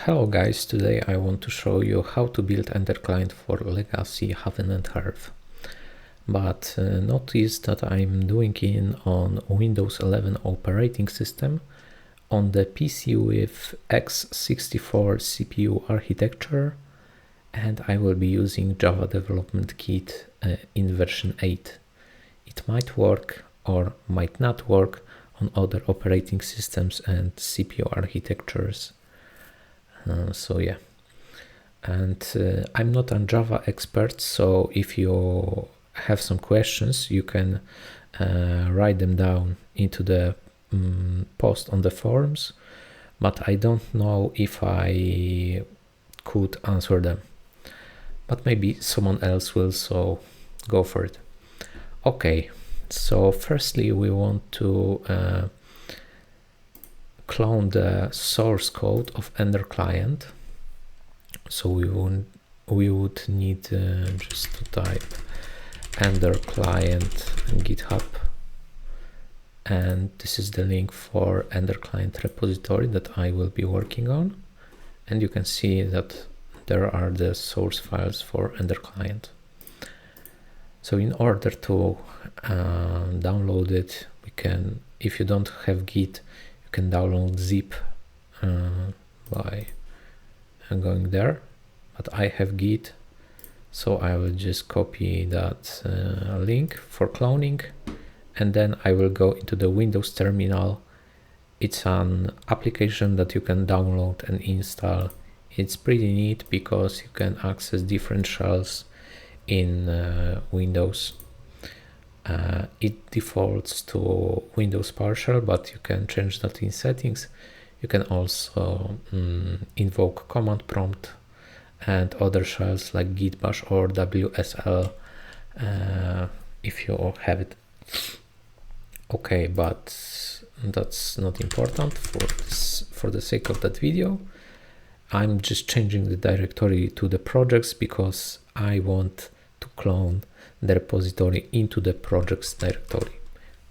Hello guys, today I want to show you how to build Ender client for legacy Haven and Hearth. But notice that I'm doing it on Windows 11 operating system on the PC with x64 CPU architecture, and I will be using Java Development Kit in version 8. It might work or might not work on other operating systems and CPU architectures. So yeah, and I'm not a Java expert, so if you have some questions you can write them down into the post on the forums, but I don't know if I could answer them, but maybe someone else will, so go for it. Okay, so firstly we want to clone the source code of Ender client. So we would need just to type Ender client GitHub, and this is the link for Ender client repository that I will be working on, and you can see that there are the source files for Ender client. So in order to download it, we can, if you don't have Git, you can download zip by going there, but I have Git, so I will just copy that link for cloning, and then I will go into the Windows terminal. It's an application that you can download and install. It's pretty neat because you can access different shells in Windows. It defaults to Windows PowerShell, but you can change that in settings. You can also invoke command prompt and other shells like git bash or WSL if you have it. Okay, but that's not important for the sake of that video. I'm just changing the directory to the projects because I want to clone the repository into the projects directory.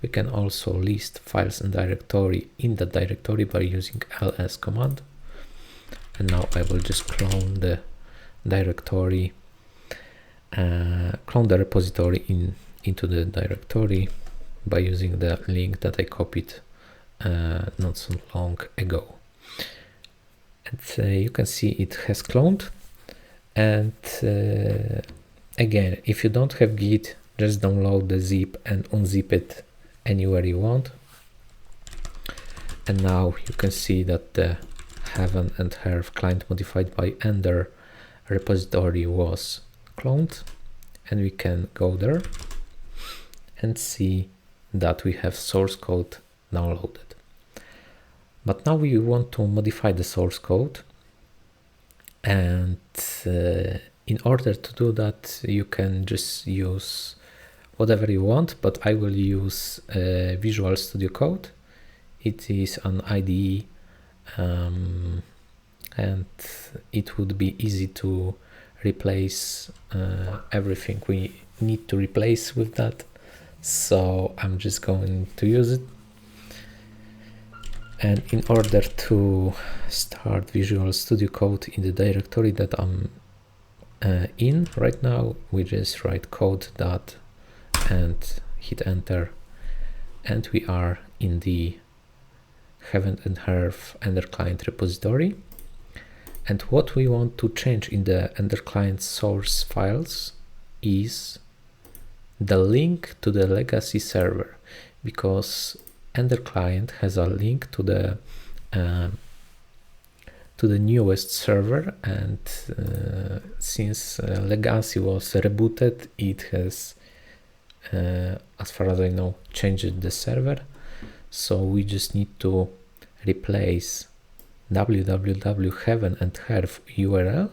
We can also list files and directory in the directory by using ls command. And now I will just clone the directory, clone the repository into the directory by using the link that I copied not so long ago. And you can see it has cloned. And again, if you don't have Git, just download the zip and unzip it anywhere you want. And now you can see that the Haven and Hearth client modified by Ender repository was cloned, and we can go there and see that we have source code downloaded. But now we want to modify the source code, and in order to do that you can just use whatever you want, but I will use Visual Studio Code. It is an IDE, and it would be easy to replace everything we need to replace with that. So I'm just going to use it. And in order to start Visual Studio Code in the directory that I'm in right now, we just write code dot and hit enter, and we are in the Haven and Hearth Ender client repository. And what we want to change in the Ender client source files is the link to the legacy server, because Ender client has a link to the newest server, and since legacy was rebooted, it has, as far as I know, changed the server. So we just need to replace www.havenandhearth URL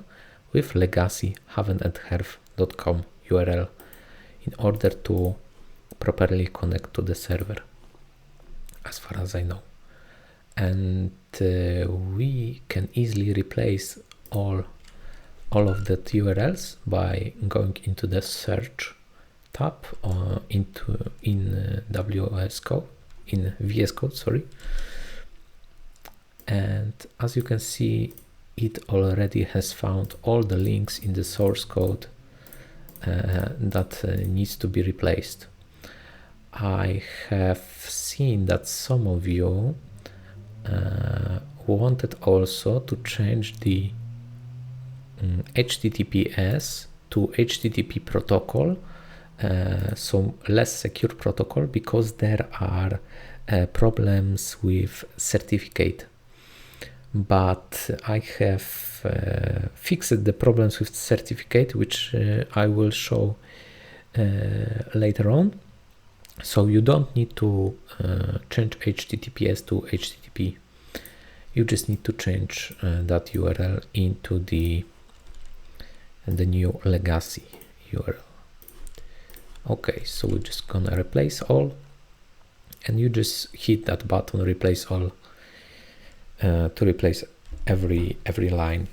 with legacy havenandhearth.com URL in order to properly connect to the server, as far as I know. And we can easily replace all of the URLs by going into the search tab in VS Code, sorry. And as you can see, it already has found all the links in the source code that needs to be replaced. I have seen that some of you wanted also to change the HTTPS to HTTP protocol, so less secure protocol, because there are problems with certificate. But I have fixed the problems with certificate, which I will show later on. So you don't need to change HTTPS to HTTP. You just need to change that URL into the new legacy URL. Okay, so we're just gonna replace all, and you just hit that button, replace all, to replace every line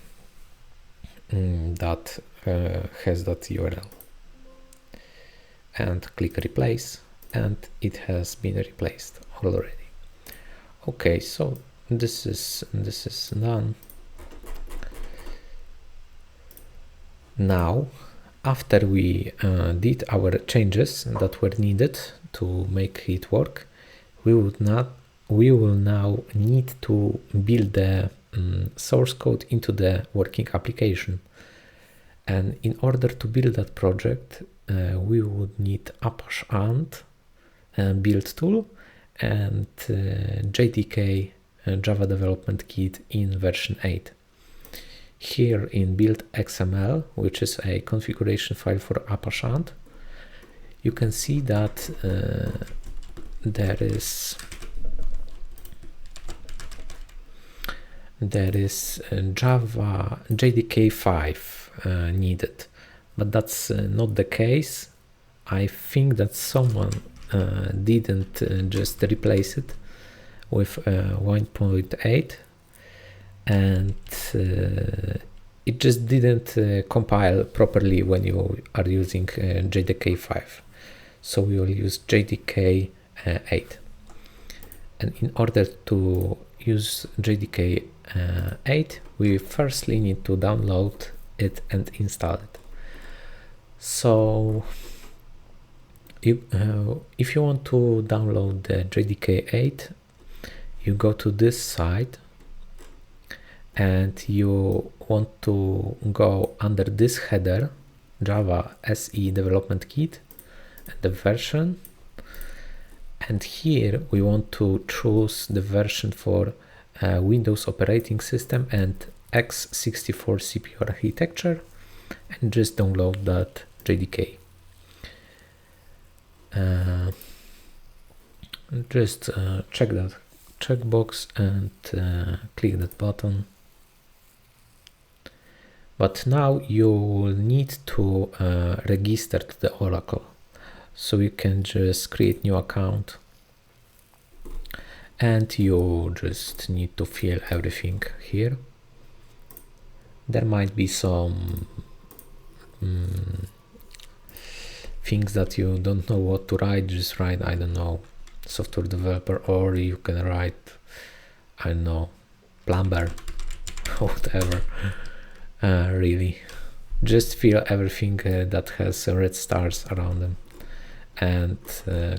that has that URL, and click replace, and it has been replaced already. Okay, so this is done. Now, after we did our changes that were needed to make it work, we will now need to build the source code into the working application. And in order to build that project, we would need Apache Ant build tool and JDK Java Development Kit in version 8. Here in build XML, which is a configuration file for Apache Ant, you can see that there is Java JDK 5 needed, but that's not the case. I think that someone didn't just replace it with 1.8, and it just didn't compile properly when you are using JDK 5. So we will use JDK 8. And in order to use JDK 8, we firstly need to download it and install it. So if you want to download the JDK 8, you go to this site and you want to go under this header, Java SE Development Kit, and the version. And here we want to choose the version for Windows operating system and x64 CPU architecture, and just download that JDK. Just check that checkbox and click that button. But now you will need to register to the Oracle. So you can just create new account, and you just need to fill everything here. There might be some things that you don't know what to write. Just write, I don't know, software developer, or you can write, I don't know, plumber, whatever. Really, just fill everything that has red stars around them, and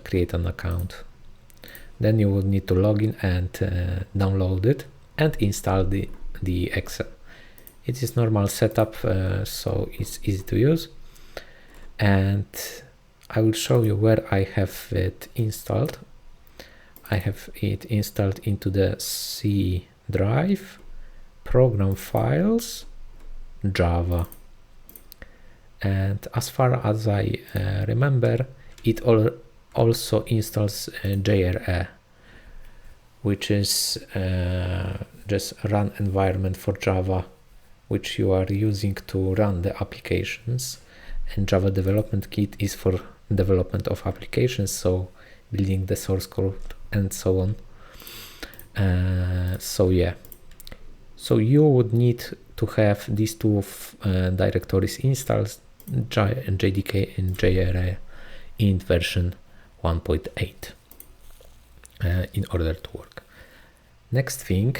create an account. Then you will need to log in and download it and install the Excel. It is normal setup, so it's easy to use. And I will show you where I have it installed. I have it installed into the C drive, program files, Java. And as far as I remember, it also installs JRE, which is just run environment for Java, which you are using to run the applications. And Java Development Kit is for development of applications, so building the source code and so on. So yeah, so you would need to have these two directories installed, JDK and JRE, in version 1.8 in order to work. Next thing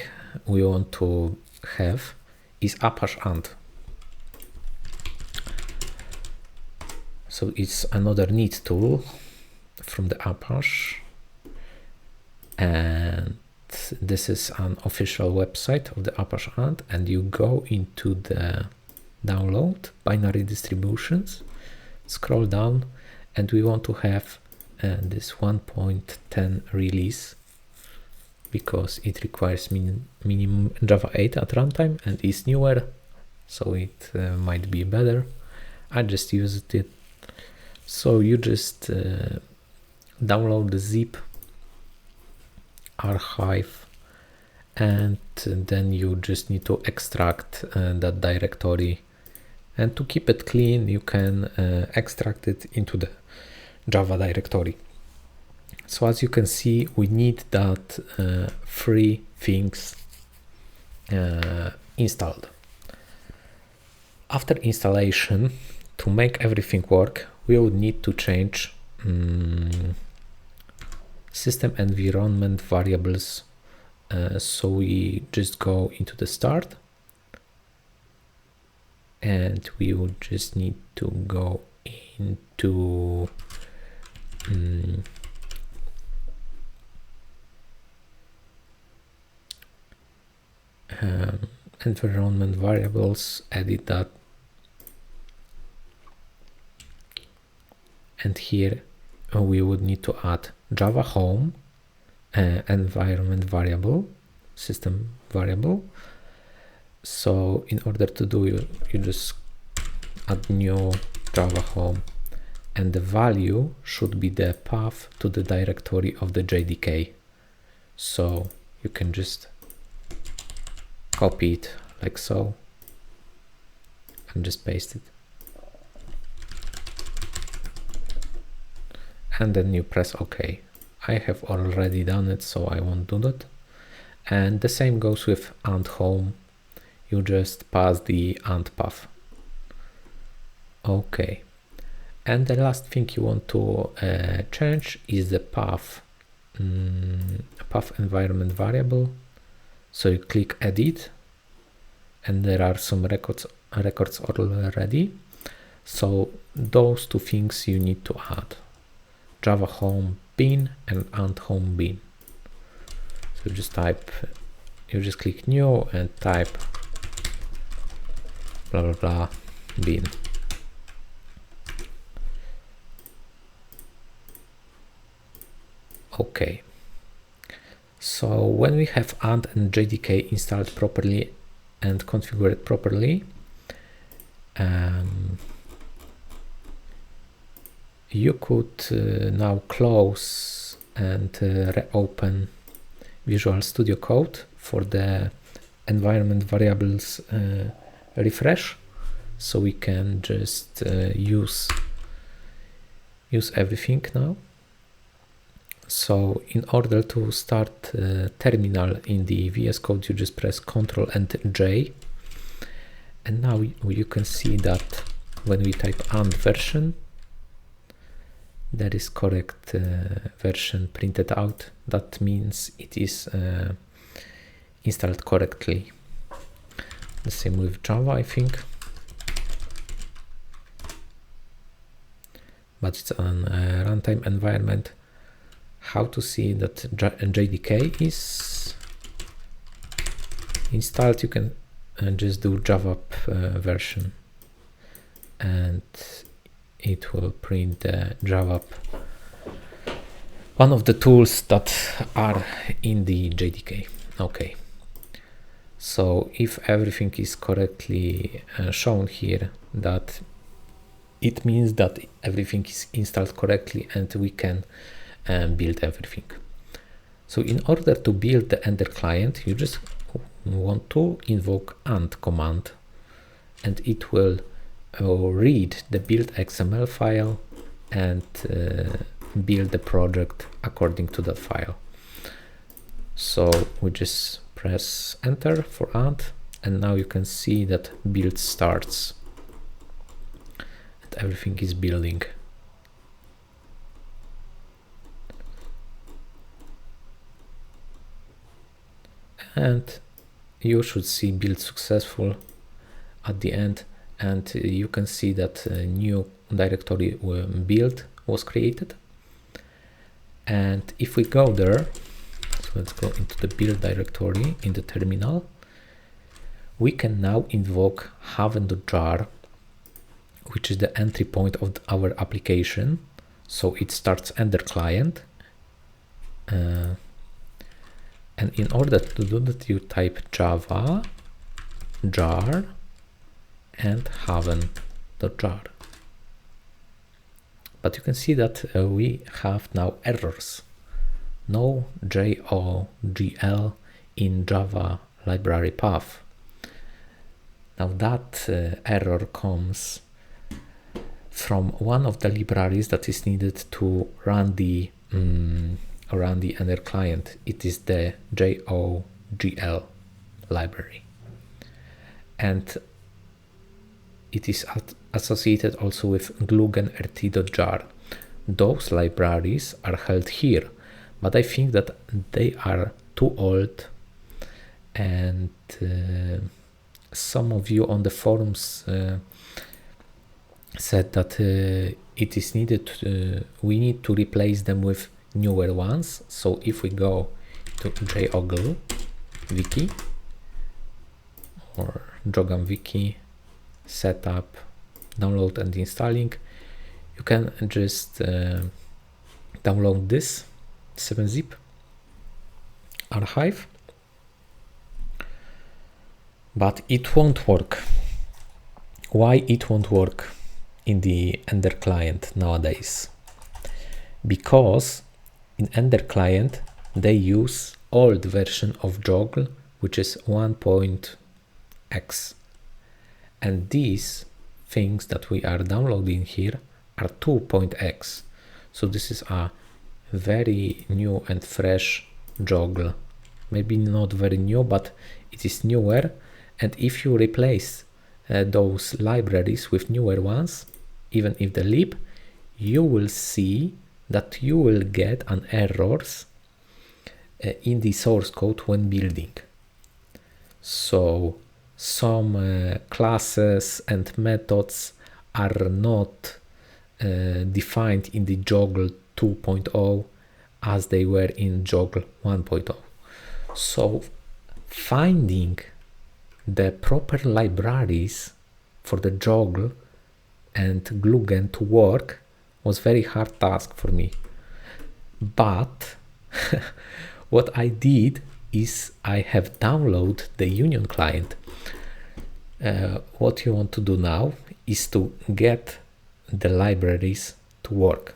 we want to have is Apache Ant. So it's another neat tool from the Apache, and this is an official website of the Apache Ant, and you go into the download binary distributions, scroll down, and we want to have this 1.10 release because it requires minimum Java 8 at runtime and is newer, so it might be better. I just used it. So you just download the zip archive, and then you just need to extract that directory, and to keep it clean you can extract it into the Java directory. So as you can see, we need that three things installed. After installation, to make everything work, we would need to change system environment variables. So we just go into the start, and we would just need to go into environment variables, edit that, and here we would need to add Java home environment variable, system variable. So in order to do you just add new Java home, and the value should be the path to the directory of the JDK. So you can just copy it like so and just paste it, and then you press OK. I have already done it, so I won't do that. And the same goes with ant home. You just pass the ant path. Okay. And the last thing you want to change is the path environment variable. So you click edit, and there are some records already. So those two things you need to add: Java home bin and ant home bin. So you just click new and type blah blah blah bin. Okay. So when we have ant and JDK installed properly and configured properly, you could now close and reopen Visual Studio Code for the environment variables refresh, so we can just use everything now. So in order to start terminal in the VS Code, you just press Ctrl and J, and now you can see that when we type ant version, there is correct version printed out. That means it is installed correctly. The same with Java, I think, but it's an runtime environment. How to see that JDK is installed? You can just do Java version, and it will print the Java, one of the tools that are in the JDK. Okay, so if everything is correctly shown here, that it means that everything is installed correctly and we can build everything. So in order to build the Ender client, you just want to invoke ant command, and it will read the build XML file and build the project according to the file. So we just press enter for ant, and now you can see that build starts and everything is building. And you should see build successful at the end, and you can see that a new directory build was created. And if we go there, so let's go into the build directory in the terminal, we can now invoke haven.jar, which is the entry point of our application. So it starts Ender client. And in order to do that, you type java jar and haven.jar. But you can see that we have now errors. No JOGL in Java library path. Now that error comes from one of the libraries that is needed to run the Ender client. It is the JOGL library, and it is associated also with glugen-rt.jar. Those libraries are held here, but I think that they are too old, and some of you on the forums said that it is needed. We need to replace them with newer ones. So if we go to JOGL wiki or Jogam wiki, setup, download and installing, you can just download this 7-zip archive, but it won't work. Why it won't work in the Ender client nowadays? Because in Ender client they use old version of Jogl, which is 1.x, and these things that we are downloading here are 2.x. So this is a very new and fresh Jogl. Maybe not very new, but it is newer. And if you replace those libraries with newer ones, even if the lib, you will see that you will get an errors in the source code when building. So some classes and methods are not defined in the Jogl 2.0 as they were in Jogl 1.0. So finding the proper libraries for the Jogl and Glugen to work was very hard task for me. But what I did is I have downloaded the Union client. What you want to do now is to get the libraries to work.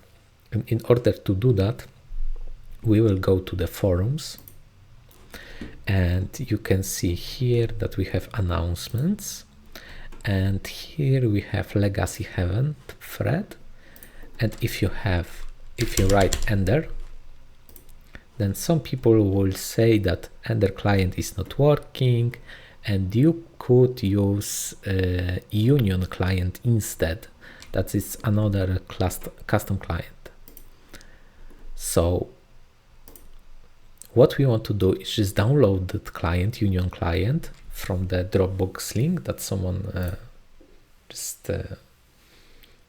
And in order to do that, we will go to the forums, and you can see here that we have announcements, and here we have legacy Haven thread. And if you write Ender, then some people will say that Ender client is not working, and you could use Union client instead. That is another custom client. So what we want to do is just download that client, Union client, from the Dropbox link that someone just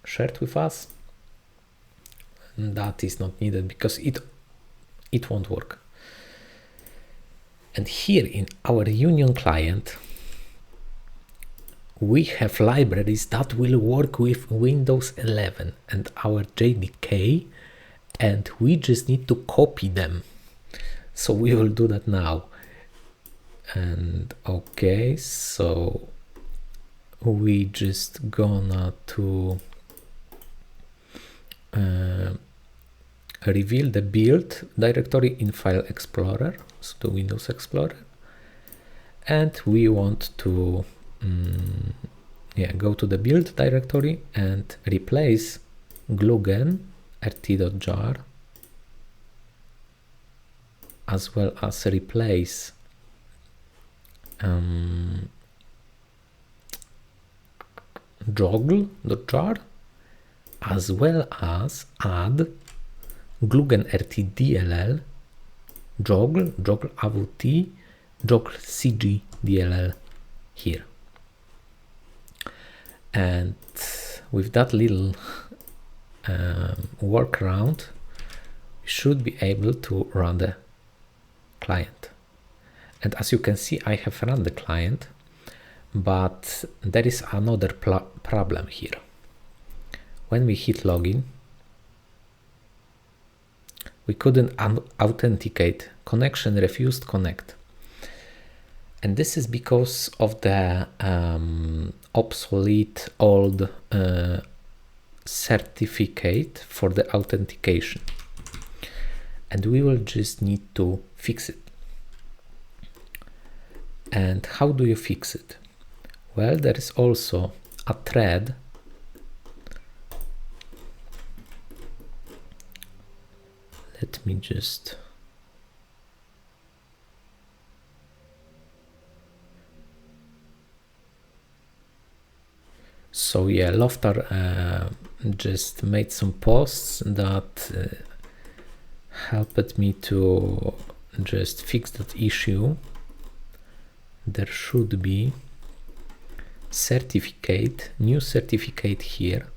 shared with us. And that is not needed because it won't work. And here in our Union client, we have libraries that will work with Windows 11 and our JDK, and we just need to copy them. So we will do that now. And okay, so we just gonna to reveal the build directory in File Explorer, so the Windows Explorer, and we want to go to the build directory and replace glugen rt.jar, as well as replace jogl.jar, as well as add glugen rt dll, jogl avt, jogl cg dll here. And with that little workaround, we should be able to run the client. And as you can see, I have run the client, but there is another problem here. When we hit login, we couldn't authenticate. Connection refused connect. And this is because of the obsolete old certificate for the authentication. And we will just need to fix it. And how do you fix it? Well, there is also a thread let me just so yeah, Loftar just made some posts that helped me to just fix that issue. There should be certificate, new certificate here.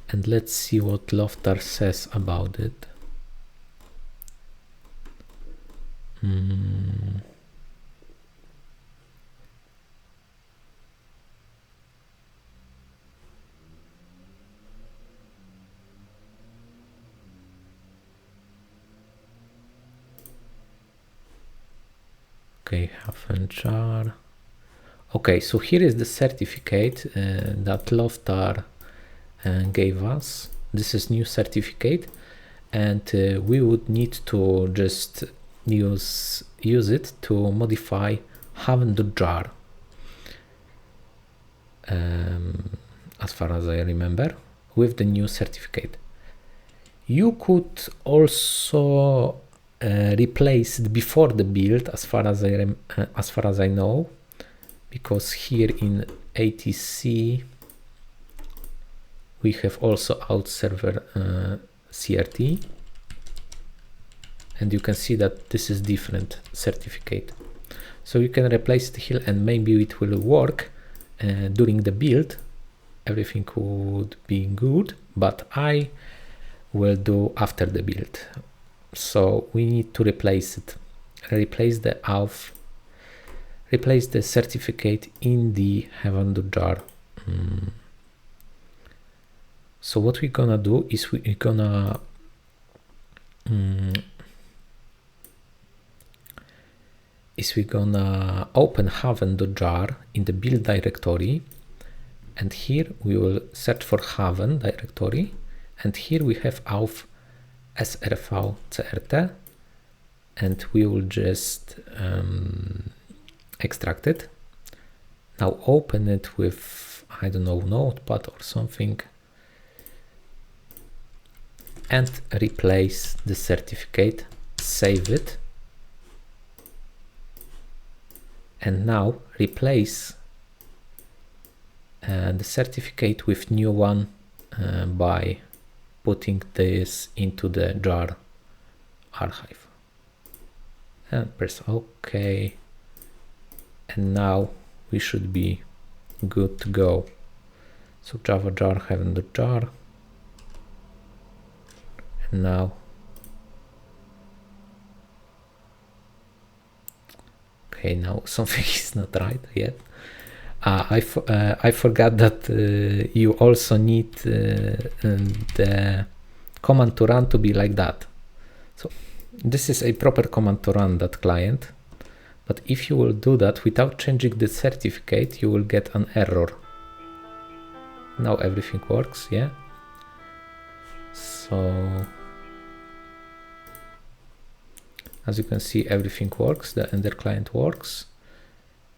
And let's see what Loftar says about it. Okay, Haven jar. Okay, so here is the certificate that Loftar gave us. This is new certificate, and we would need to just use it to modify Haven.jar. As far as I remember, with the new certificate. You could also replace it before the build, as far as I know, because here in ATC we have also out server CRT, and you can see that this is different certificate. So you can replace it here, and maybe it will work during the build. Everything would be good, but I will do after the build. So we need to replace it, replace the certificate in the Haven.jar. So what we're gonna do is we're gonna open Haven.jar in the build directory, and here we will search for Haven directory, and here we have auth srv crt, and we will just extract it. Now open it with, I don't know, Notepad or something, and replace the certificate, save it, and now replace the certificate with new one by putting this into the jar archive, and press OK, and now we should be good to go. So Java jar, Haven.jar, and now okay, now something is not right yet. I forgot that you also need the command to run to be like that. So this is a proper command to run that client, but if you will do that without changing the certificate, you will get an error. Now everything works, yeah. So as you can see, everything works, the Ender client works.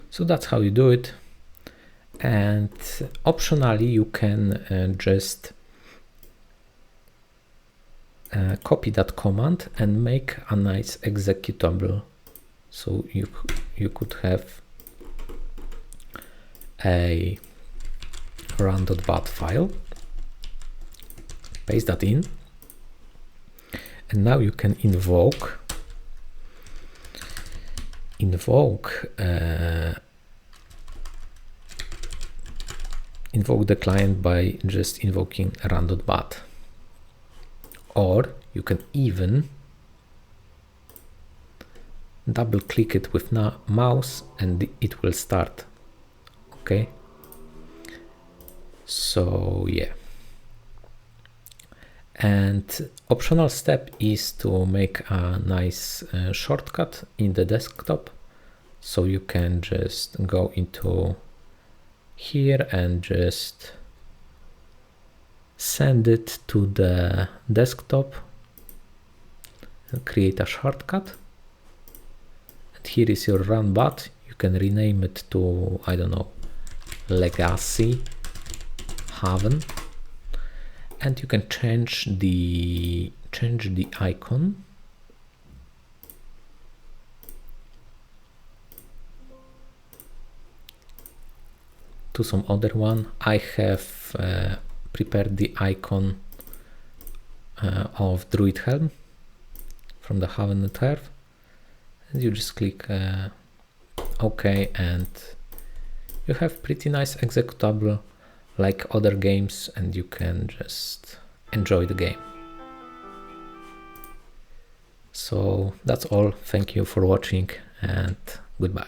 So that's how you do it. And optionally, you can just copy that command and make a nice executable. So you could have a run.bat file, paste that in, and now you can invoke invoke the client by just invoking run.bat. Or you can even double click it with mouse and it will start. Okay, so yeah. And optional step is to make a nice shortcut in the desktop. So you can just go into here and just send it to the desktop and create a shortcut. And here is your run bot. You can rename it to, I don't know, Legacy Haven. And you can change the icon to some other one. I have prepared the icon of Druid Helm from the Haven and Hearth, and you just click OK, and you have pretty nice executable like other games, and you can just enjoy the game. So that's all. Thank you for watching, and goodbye.